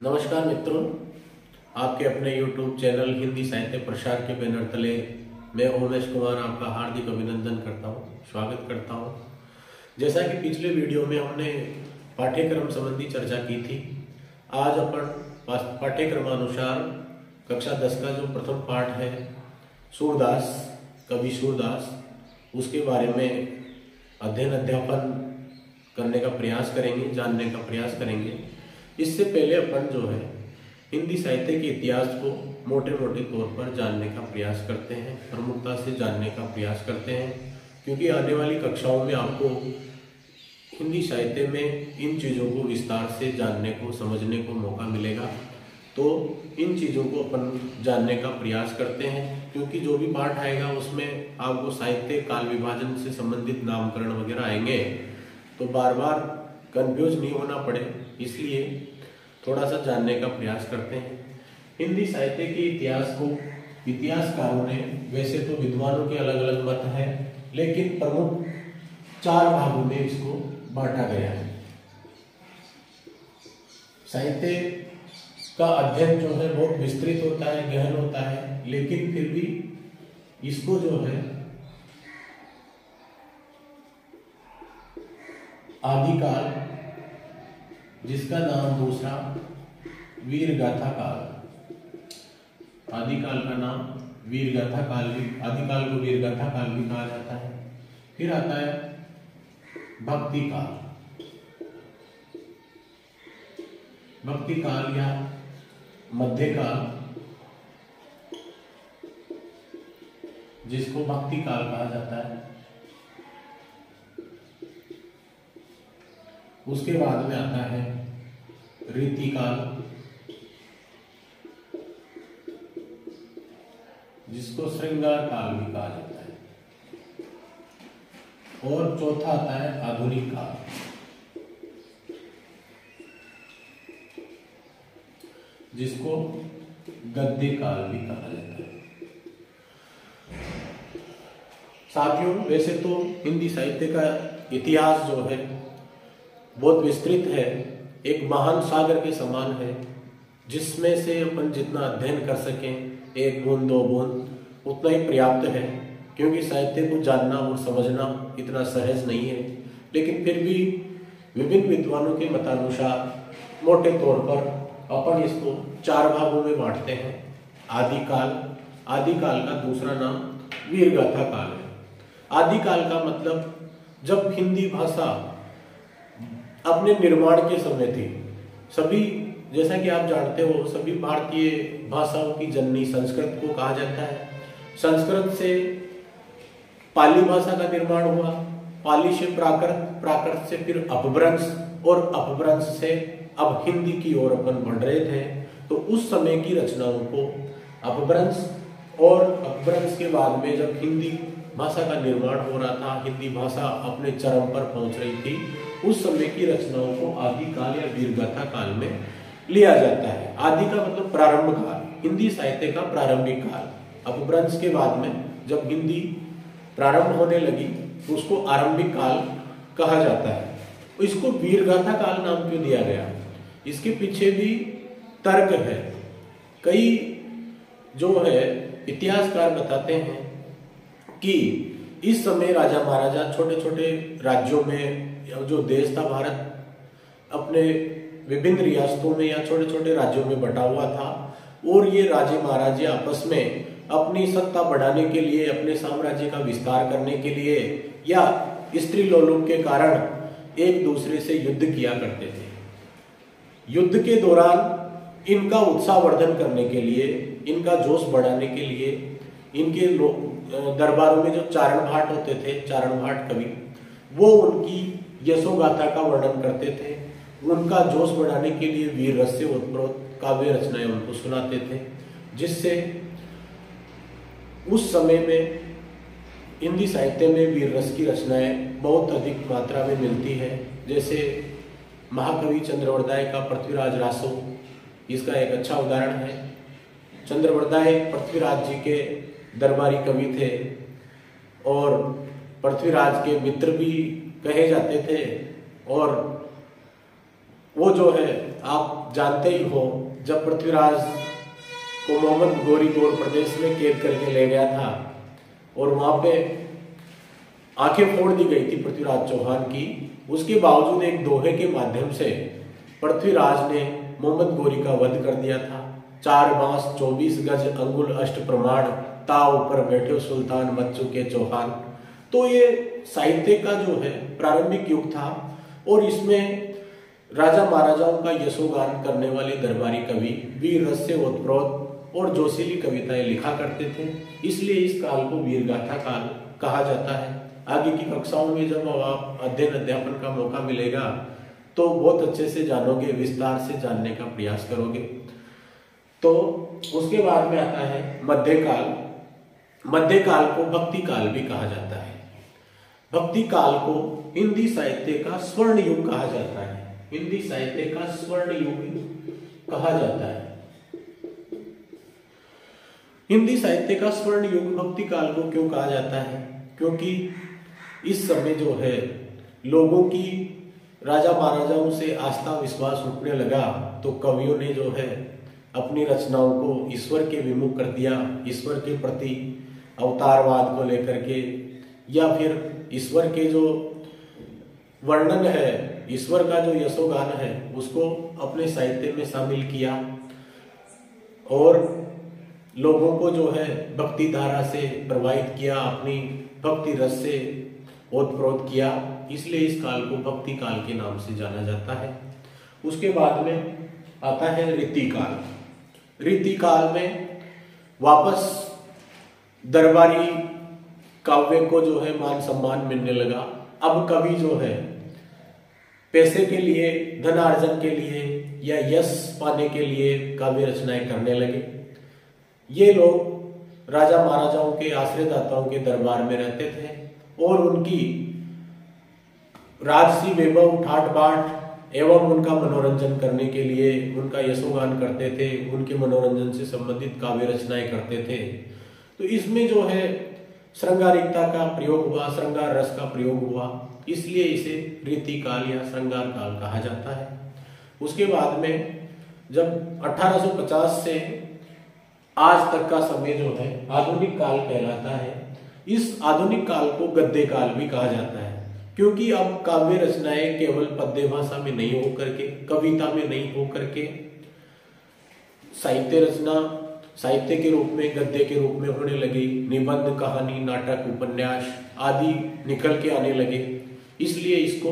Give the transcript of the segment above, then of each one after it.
नमस्कार मित्रों, आपके अपने YouTube चैनल हिंदी साहित्य प्रसार के बैनर तले मैं उमेश कुमार आपका हार्दिक अभिनंदन करता हूं, स्वागत करता हूं। जैसा कि पिछले वीडियो में हमने पाठ्यक्रम संबंधी चर्चा की थी, आज अपन पाठ्यक्रमानुसार कक्षा 10 का जो प्रथम पाठ है सूरदास, कवि सूरदास, उसके बारे में अध्ययन अध्यापन करने का प्रयास करेंगे, जानने का प्रयास करेंगे। इससे पहले अपन जो है हिंदी साहित्य के इतिहास को मोटे मोटे तौर पर जानने का प्रयास करते हैं, प्रमुखता से जानने का प्रयास करते हैं, क्योंकि आने वाली कक्षाओं में आपको हिंदी साहित्य में इन चीज़ों को विस्तार से जानने को, समझने को मौका मिलेगा। तो इन चीज़ों को अपन जानने का प्रयास करते हैं, क्योंकि जो भी पाठ आएगा उसमें आपको साहित्य काल विभाजन से संबंधित नामकरण वगैरह आएंगे, तो बार बार कंफ्यूज नहीं होना पड़े, इसलिए थोड़ा सा जानने का प्रयास करते हैं। हिंदी साहित्य के इतिहास को इतिहासकारों ने, वैसे तो विद्वानों के अलग अलग मत हैं, लेकिन प्रमुख 4 भागों में इसको बांटा गया है। साहित्य का अध्ययन जो है बहुत विस्तृत होता है, गहन होता है, लेकिन फिर भी इसको जो है आदिकाल, जिसका नाम दूसरा वीर गाथा काल, आदिकाल का नाम वीर गाथा काल भी, आदिकाल को वीर गाथा काल भी कहा जाता है। फिर आता है भक्ति काल, भक्ति काल या मध्यकाल, जिसको भक्ति काल कहा जाता है। उसके बाद में आता है रीतिकाल, जिसको श्रृंगार काल भी कहा जाता है। और चौथा आता है आधुनिक काल, जिसको गद्य काल भी कहा जाता है। साथियों, वैसे तो हिंदी साहित्य का इतिहास जो है बहुत विस्तृत है, एक महान सागर के समान है, जिसमें से अपन जितना अध्ययन कर सकें, 1 बूंद 2 बूंद उतना ही पर्याप्त है, क्योंकि साहित्य को जानना और समझना इतना सहज नहीं है। लेकिन फिर भी विभिन्न विद्वानों के मतानुसार मोटे तौर पर अपन इसको 4 भागों में बांटते हैं। आदिकाल, आदिकाल का दूसरा नाम वीरगाथा काल है। आदिकाल का मतलब जब हिंदी भाषा अपने निर्माण के समय थी। सभी, जैसा कि आप जानते हो, सभी भारतीय भाषाओं की जननी संस्कृत को कहा जाता है। संस्कृत से पाली भाषा का निर्माण हुआ, पाली से प्राकृत, प्राकृत से फिर अपभ्रंश, और अपभ्रंश से अब हिंदी की ओर अपन बढ़ रहे थे। तो उस समय की रचनाओं को अपभ्रंश, और अपभ्रंश के बाद में जब हिंदी भाषा का निर्माण हो रहा था, हिंदी भाषा अपने चरम पर पहुंच रही थी, उस समय की रचनाओं को आदिकाल या वीरगाथा काल में लिया जाता है। आदि का मतलब प्रारंभ काल, हिंदी साहित्य का प्रारंभिक काल। अपभ्रंश के बाद में जब हिंदी प्रारंभ होने लगी तो उसको आरंभिक काल कहा जाता है। इसको वीरगाथा काल नाम क्यों दिया गया, इसके पीछे भी तर्क है। कई जो है इतिहासकार बताते हैं कि इस समय राजा महाराजा छोटे छोटे राज्यों में, जो देश था भारत अपने विभिन्न रियासतों में या छोटे छोटे राज्यों में बटा हुआ था, और ये राजे महाराजे आपस में अपनी सत्ता बढ़ाने के लिए, अपने साम्राज्य का विस्तार करने के लिए, या स्त्री लोलुप के कारण एक दूसरे से युद्ध किया करते थे। युद्ध के दौरान इनका उत्साहवर्धन करने के लिए, इनका जोश बढ़ाने के लिए, इनके दरबारों में जो चारण भाट होते थे, चारण भाट कवि, वो उनकी यशोगाथा का वर्णन करते थे। उनका जोश बढ़ाने के लिए वीर रस से ओतप्रोत काव्य रचनाएं उनको सुनाते थे, जिससे उस समय में हिंदी साहित्य में वीर रस की रचनाएं बहुत अधिक मात्रा में मिलती है। जैसे महाकवि चंद्रवरदाय का पृथ्वीराज रासो इसका एक अच्छा उदाहरण है। चंद्रवरदाय पृथ्वीराज जी के दरबारी कवि थे और पृथ्वीराज के मित्र भी कहे जाते थे, और वो जो है आप जानते ही हो, जब पृथ्वीराज को मोहम्मद गोरी गौड़ प्रदेश में कैद करके ले गया था और वहां पे आंखें फोड़ दी गई थी पृथ्वीराज चौहान की, उसके बावजूद एक दोहे के माध्यम से पृथ्वीराज ने मोहम्मद गोरी का वध कर दिया था। 4 बांस 24 गज अंगुल अष्ट प्रमाण, ताव पर बैठे सुल्तान मत चुके चौहान। तो ये साहित्य का जो है प्रारंभिक युग था और इसमें राजा महाराजाओं का यशोगान करने वाले दरबारी कवि वीर रस से ओतप्रोत और जोशीली कविताएं लिखा करते थे, इसलिए इस काल को वीरगाथा काल कहा जाता है। आगे की कक्षाओं में जब आप अध्ययन अध्यापन का मौका मिलेगा तो बहुत अच्छे से जानोगे, विस्तार से जानने का प्रयास करोगे। तो उसके बाद में आता है मध्यकाल। मध्यकाल को भक्ति काल भी कहा जाता है। भक्ति काल को हिंदी साहित्य का स्वर्ण युग कहा जाता है। हिंदी साहित्य का स्वर्ण युग कहा जाता है। हिंदी साहित्य का स्वर्ण युग भक्ति काल को क्यों कहा जाता है? क्योंकि इस समय जो है लोगों की राजा महाराजाओं से आस्था विश्वास उठने लगा, तो कवियों ने जो है अपनी रचनाओं को ईश्वर के विमुख कर दिया। ईश्वर के प्रति अवतारवाद को लेकर के या फिर ईश्वर के जो वर्णन है, ईश्वर का जो यशोगान है, उसको अपने साहित्य में शामिल किया और लोगों को जो है भक्ति धारा से प्रभावित किया, अपनी भक्ति रस से ओतप्रोत किया। इसलिए इस काल को भक्ति काल के नाम से जाना जाता है। उसके बाद में आता है रीतिकाल। रीतिकाल में वापस दरबारी काव्य को जो है मान सम्मान मिलने लगा। अब कवि जो है पैसे के लिए, धनार्जन के लिए या यश पाने के लिए काव्य रचनाएं करने लगे। ये लोग राजा महाराजाओं के आश्रयदाताओं के दरबार में रहते थे और उनकी राजसी वैभव ठाट बाट एवं उनका मनोरंजन करने के लिए उनका यशोगान करते थे, उनके मनोरंजन से संबंधित काव्य रचनाएं करते थे। तो इसमें जो है श्रृंगारिकता का प्रयोग हुआ, श्रृंगार रस का प्रयोग हुआ, इसलिए इसे रीतिकाल या श्रृंगार काल कहा जाता है। उसके बाद में जब 1850 से आज तक का समय जो है आधुनिक काल कहलाता है। इस आधुनिक काल को गद्य काल भी कहा जाता है, क्योंकि अब काव्य रचनाएं केवल पद्य भाषा में नहीं होकर के, कविता में नहीं होकर के साहित्य रचना साहित्य के रूप में, गद्य के रूप में होने लगी। निबंध, कहानी, नाटक, उपन्यास आदि निकल के आने लगे। इसलिए इसको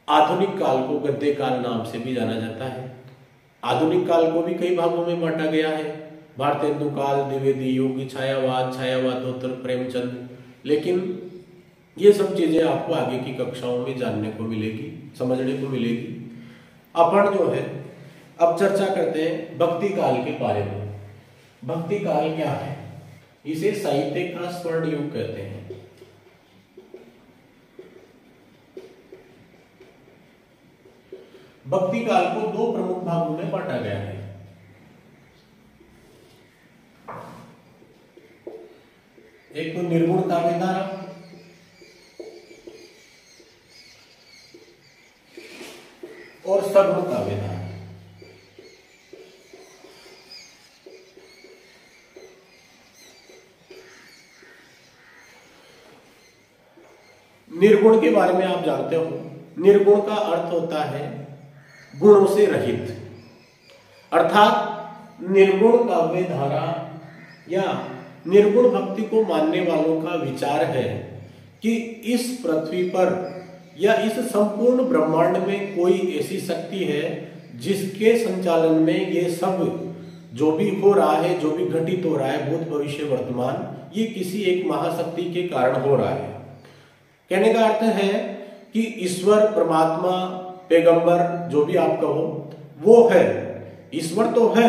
आधुनिक काल को गद्य काल नाम से भी जाना जाता है। आधुनिक काल को भी कई भागों में बांटा गया है। भारतेंदु काल, द्विवेदी युग, छायावाद, छायावादोत्तर, प्रेमचंद। लेकिन ये सब चीजें आपको आगे की कक्षाओं में जानने को मिलेगी, समझने को मिलेगी। अपन जो है अब चर्चा करते हैं भक्ति काल के बारे में। भक्ति काल क्या है? इसे साहित्य का स्वर्ण युग कहते हैं। भक्ति काल को 2 प्रमुख भागों में बांटा गया है। एक तो निर्गुण काव्य धारा और सगुण काव्य धारा। निर्गुण के बारे में आप जानते हो, निर्गुण का अर्थ होता है गुणों से रहित, अर्थात निर्गुण काव्य धारा या निर्गुण भक्ति को मानने वालों का विचार है कि इस पृथ्वी पर या इस संपूर्ण ब्रह्मांड में कोई ऐसी शक्ति है जिसके संचालन में ये सब जो भी हो रहा है, जो भी घटित हो रहा है, भूत भविष्य वर्तमान, ये किसी एक महाशक्ति के कारण हो रहा है। कहने का अर्थ है कि ईश्वर, परमात्मा, पैगंबर, जो भी आप कहो, वो है। ईश्वर तो है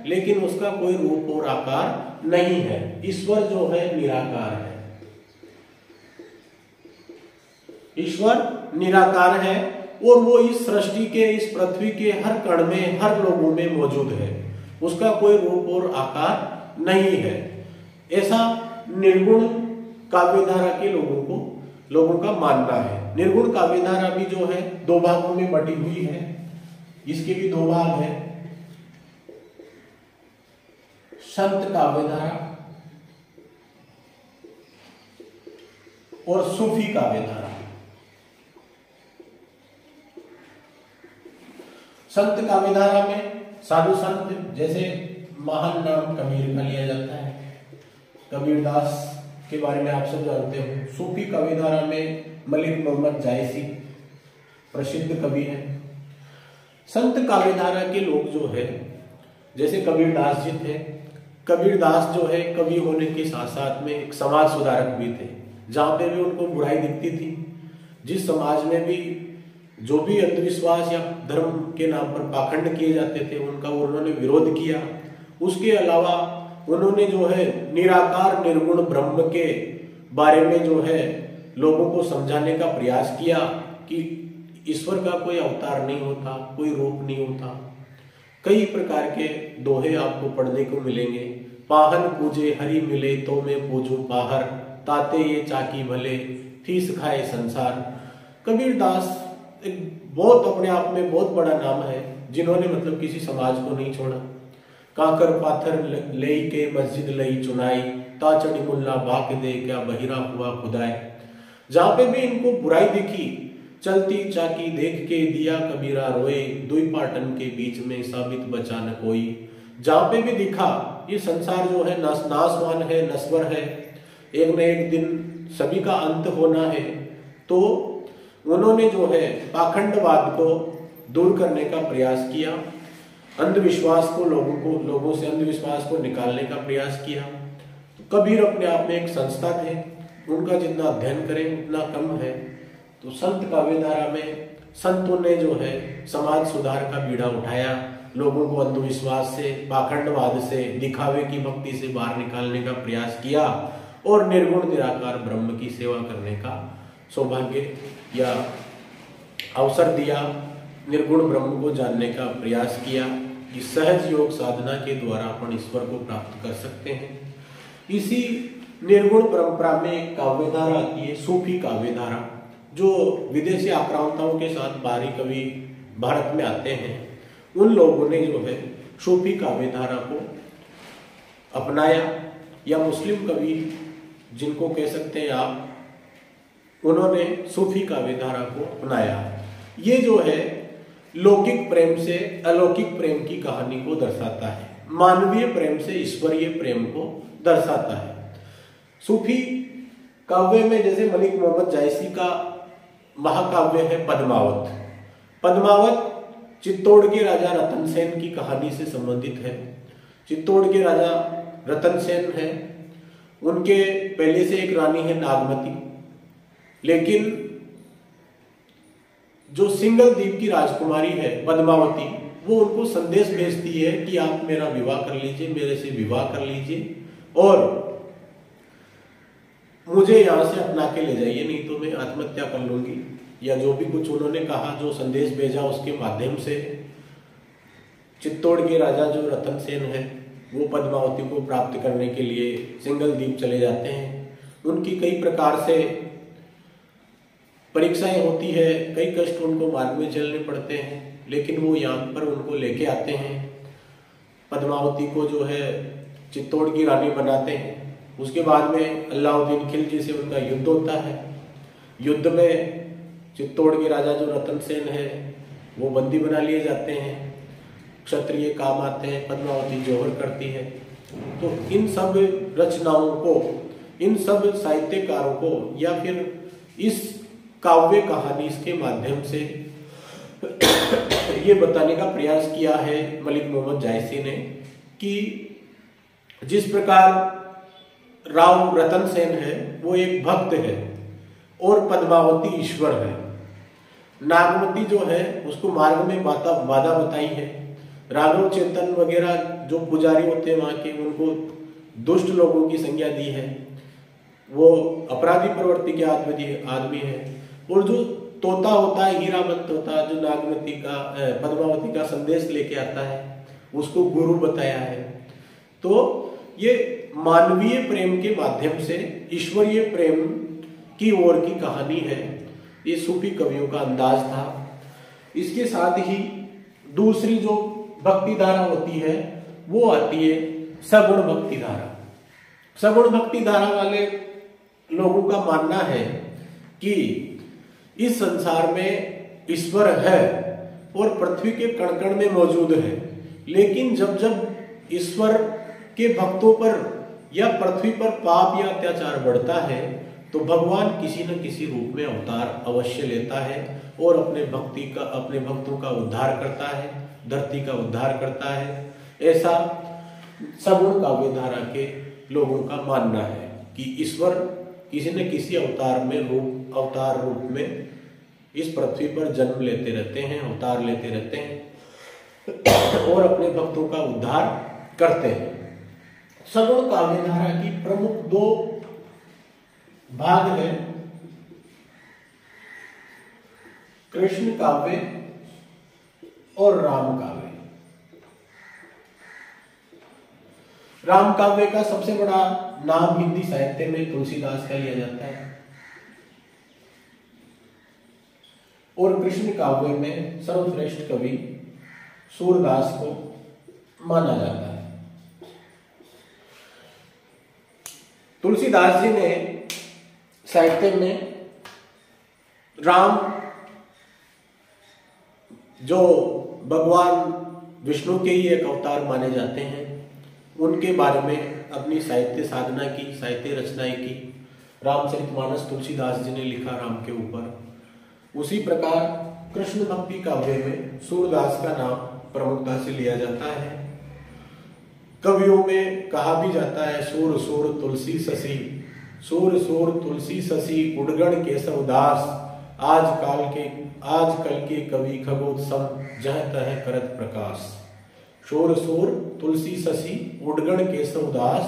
लेकिन उसका कोई रूप और आकार नहीं है। ईश्वर जो है निराकार है। ईश्वर निराकार है और वो इस सृष्टि के, इस पृथ्वी के हर कण में, हर लोगों में मौजूद है। उसका कोई रूप और आकार नहीं है। ऐसा निर्गुण काव्यधारा के लोगों का मानना है। निर्गुण काव्यधारा भी जो है 2 भागों में बटी हुई है। इसके भी दो भाग हैं, संत काव्यधारा और सूफी काव्यधारा। संत काव्यधारा में साधु संत, जैसे महान नाम कबीर का लिया जाता है, कबीरदास के बारे में आप सब जानते हो। सूफी काव्यधारा में मलिक मोहम्मद जायसी प्रसिद्ध कवि हैं। संत काव्यधारा के लोग जो है, जैसे कबीरदास जी थे, कबीरदास जो है कवि होने के साथ साथ में एक समाज सुधारक भी थे। जहां पे भी उनको बुराई दिखती थी, जिस समाज में भी जो भी अंधविश्वास या धर्म के नाम पर पाखंड किए जाते थे, उनका उन्होंने विरोध किया। उसके अलावा उन्होंने जो है निराकार निर्गुण ब्रह्म के बारे में जो है लोगों को समझाने का प्रयास किया कि ईश्वर का कोई अवतार नहीं होता, कोई रूप नहीं होता। कई प्रकार के दोहे आपको पढ़ने को मिलेंगे। पाहन पूजे हरि मिले तो मैं पूजू पाहर, ताते ये चाकी भले फीस खाए संसार। कबीरदास एक बहुत अपने आप में बहुत बड़ा नाम है, जिन्होंने मतलब किसी समाज को नहीं छोड़ा। काकर पाथर लई के मस्जिद लई चुनाई, ता चढ़ी मुल्ला बाक दे क्या बहिरा हुआ खुदाए। जहां पे भी इनको बुराई दिखी, चलती चाकी देख के दिया कबीरा रोए, दुई पाटन के बीच में साबित बचा न कोई। जहां पे भी दिखा ये संसार जो है नासवान है, नश्वर है, एक न एक दिन सभी का अंत होना है। तो उन्होंने जो है पाखंडवाद को दूर करने का प्रयास किया, अंधविश्वास को लोगों से अंधविश्वास को निकालने का प्रयास किया। तो कबीर अपने आप में एक संस्था थे, उनका जितना अध्ययन करें उतना कम है। तो संत काव्यधारा में संतों ने जो है समाज सुधार का बीड़ा उठाया, लोगों को अंधविश्वास से, पाखंडवाद से, दिखावे की भक्ति से बाहर निकालने का प्रयास किया और निर्गुण निराकार ब्रह्म की सेवा करने का सौभाग्य या अवसर दिया, निर्गुण ब्रह्म को जानने का प्रयास किया कि सहज योग साधना के द्वारा अपन ईश्वर को प्राप्त कर सकते हैं। इसी निर्गुण परंपरा में एक काव्यधारा आती है, सूफी काव्यधारा, जो विदेशी आक्रांताओं के साथ बाहरी कवि भारत में आते हैं। उन लोगों ने जो है सूफी काव्यधारा को अपनाया, या मुस्लिम कवि जिनको कह सकते हैं आप, उन्होंने सूफी काव्यधारा को अपनाया। ये जो है लौकिक प्रेम से अलौकिक प्रेम की कहानी को दर्शाता है, मानवीय प्रेम से ईश्वरीय प्रेम को दर्शाता है। सूफी काव्य में जैसे मलिक मोहम्मद जायसी का महाकाव्य है पद्मावत। पद्मावत चित्तौड़ के राजा रतन सेन की कहानी से संबंधित है। चित्तौड़ के राजा रतन सेन है, उनके पहले से एक रानी है नागमती, लेकिन जो सिंगल द्वीप की राजकुमारी है पद्मावती, वो उनको संदेश भेजती है कि आप मेरा विवाह कर लीजिए, मेरे से विवाह कर लीजिए और मुझे यहां से अपना के ले जाइए, नहीं तो मैं आत्महत्या कर लूंगी। या जो भी कुछ उन्होंने कहा, जो संदेश भेजा, उसके माध्यम से चित्तौड़ के राजा जो रतन सेन है वो पद्मावती को प्राप्त करने के लिए सिंगल द्वीप चले जाते हैं। उनकी कई प्रकार से परीक्षाएं होती है, कई कष्ट उनको मार्ग में झेलने पड़ते हैं, लेकिन वो यहाँ पर उनको लेके आते हैं। पद्मावती को जो है चित्तौड़ की रानी बनाते हैं। उसके बाद में अलाउद्दीन खिलजी से उनका युद्ध होता है। युद्ध में चित्तौड़ के राजा जो रतन सेन है वो बंदी बना लिए जाते हैं, क्षत्रिय काम आते हैं, पद्मावती जोहर करती है। तो इन सब रचनाओं को, इन सब साहित्यकारों को, या फिर इस काव्य कहानी के माध्यम से ये बताने का प्रयास किया है मलिक मोहम्मद जायसी ने कि जिस प्रकार राव रतन सेन है वो एक भक्त है और पद्मावती ईश्वर है। नागमती जो है उसको मार्ग में बाधा बताई है। राघव चेतन वगैरह जो पुजारी होते हैं वहां के, उनको दुष्ट लोगों की संज्ञा दी है, वो अपराधी प्रवृत्ति के आदमी है। और जो तोता होता है, हीरामंत होता है, जो नागमती का पद्मावती का संदेश लेके आता है, उसको गुरु बताया है। तो ये मानवीय प्रेम के माध्यम से ईश्वरीय प्रेम की ओर की कहानी है। ये सूफी कवियों का अंदाज था। इसके साथ ही दूसरी जो भक्ति धारा होती है वो आती है सगुण भक्ति धारा। सगुण भक्ति धारा वाले लोगों का मानना है कि इस संसार में ईश्वर है और पृथ्वी के कण कण में मौजूद है, लेकिन जब जब ईश्वर के भक्तों पर या पृथ्वी पर पाप या अत्याचार बढ़ता है तो भगवान किसी न किसी रूप में अवतार अवश्य लेता है और अपने भक्तों का उद्धार करता है, धरती का उद्धार करता है। ऐसा सगुण काव्य धारा के लोगों का मानना है कि ईश्वर किसी न किसी अवतार रूप में इस पृथ्वी पर जन्म लेते रहते हैं, अवतार लेते रहते हैं और अपने भक्तों का उद्धार करते हैं। सगुण काव्य धारा की प्रमुख दो भाग हैं, कृष्ण काव्य और राम काव्य। राम काव्य का सबसे बड़ा नाम हिंदी साहित्य में तुलसीदास का लिया जाता है और कृष्ण काव्य में सर्वश्रेष्ठ कवि सूरदास को माना जाता है। तुलसीदास जी ने साहित्य में राम जो भगवान विष्णु के ही एक अवतार माने जाते हैं उनके बारे में अपनी साहित्य साधना की, साहित्य रचनाएं की। रामचरितमानस तुलसीदास जी ने लिखा राम के ऊपर। उसी प्रकार कृष्ण भक्ति काव्य में सूरदास का नाम प्रमुखता से लिया जाता है। कवियों में कहा भी जाता है सूर सूर तुलसी शशि, सूर सूर तुलसी शशि उडगण केशवदास, आजकल के कवि खगोत्सम जह तह करत प्रकाश। शोर शोर तुलसी शशि उडगण केशवदास,